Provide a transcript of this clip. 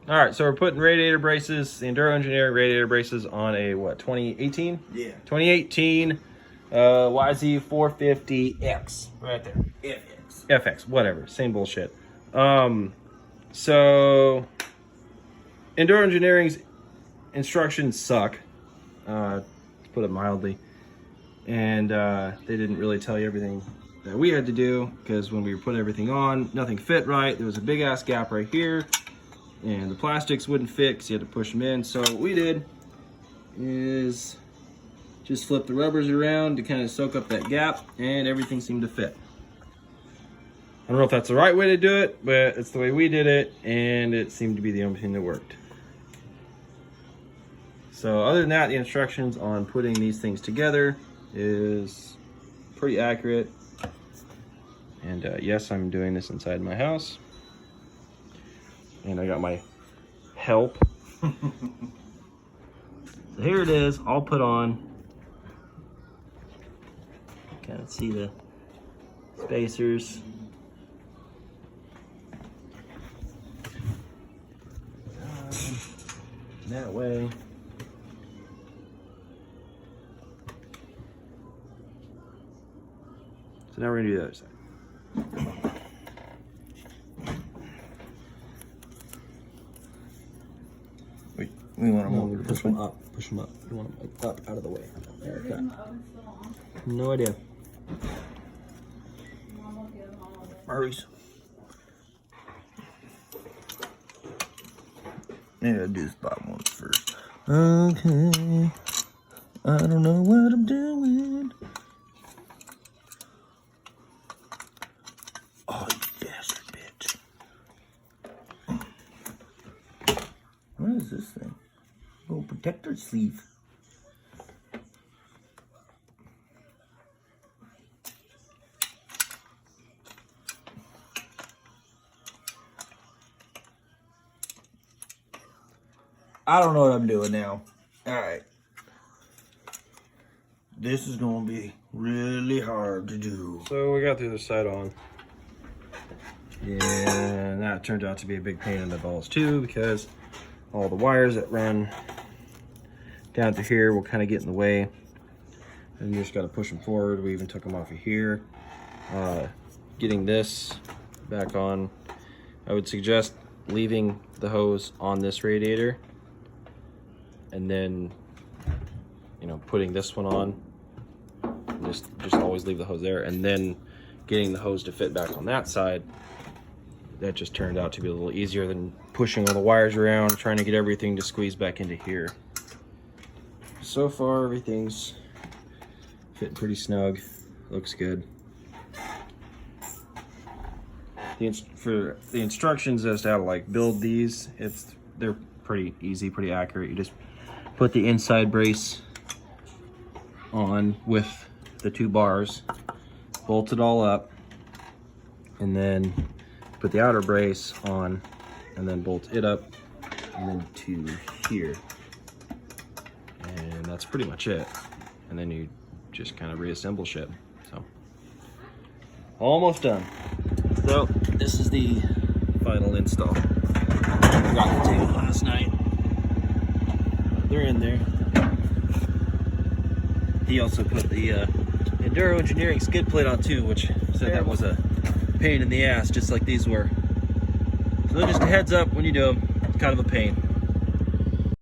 All right, so we're putting radiator braces, the Enduro Engineering radiator braces on a, what, 2018? Yeah. 2018 YZ450X, right there. FX, whatever, same bullshit. So Enduro Engineering's instructions suck, to put it mildly. And they didn't really tell you everything that we had to do, because when we put everything on, nothing fit right. There was a big ass gap right here, and the plastics wouldn't fit because you had to push them in. So what we did is just flip the rubbers around to kind of soak up that gap, and everything seemed to fit. I don't know if that's the right way to do it, but it's the way we did it, and it seemed to be the only thing that worked. So other than that, the instructions on putting these things together is pretty accurate. And yes, I'm doing this inside my house. And I got my help. So here it is, all put on. Kind of see the spacers. That way. So now we're gonna do the other side. We want them push them up. Push them up. You want them up out of the way. There, okay. No idea. Hurries. Maybe I'll do this bottom one first. Okay. I don't know what I'm doing. Oh, you bastard bitch. What is this thing? Little protector sleeve. I don't know what I'm doing now. Alright. This is gonna be really hard to do. So we got the other side on. And that turned out to be a big pain in the balls too, because all the wires that run down to here will kind of get in the way. And you just got to push them forward. We even took them off of here. Getting this back on, I would suggest leaving the hose on this radiator, and then, you know, putting this one on. And just always leave the hose there, and then getting the hose to fit back on that side. That just turned out to be a little easier than pushing all the wires around, trying to get everything to squeeze back into here. So far, everything's fitting pretty snug. Looks good. For the instructions as to how to like build these, they're pretty easy, pretty accurate. You just put the inside brace on with the two bars, bolt it all up, and then put the outer brace on, and then bolt it up, and then to here. And that's pretty much it. And then you just kind of reassemble shit. So, almost done. So, this is the final install. I got the tape last night. They're in there. He also put the Enduro Engineering skid plate on too, which said that was a pain in the ass, just like these were. So just a heads up when you do them, it's kind of a pain.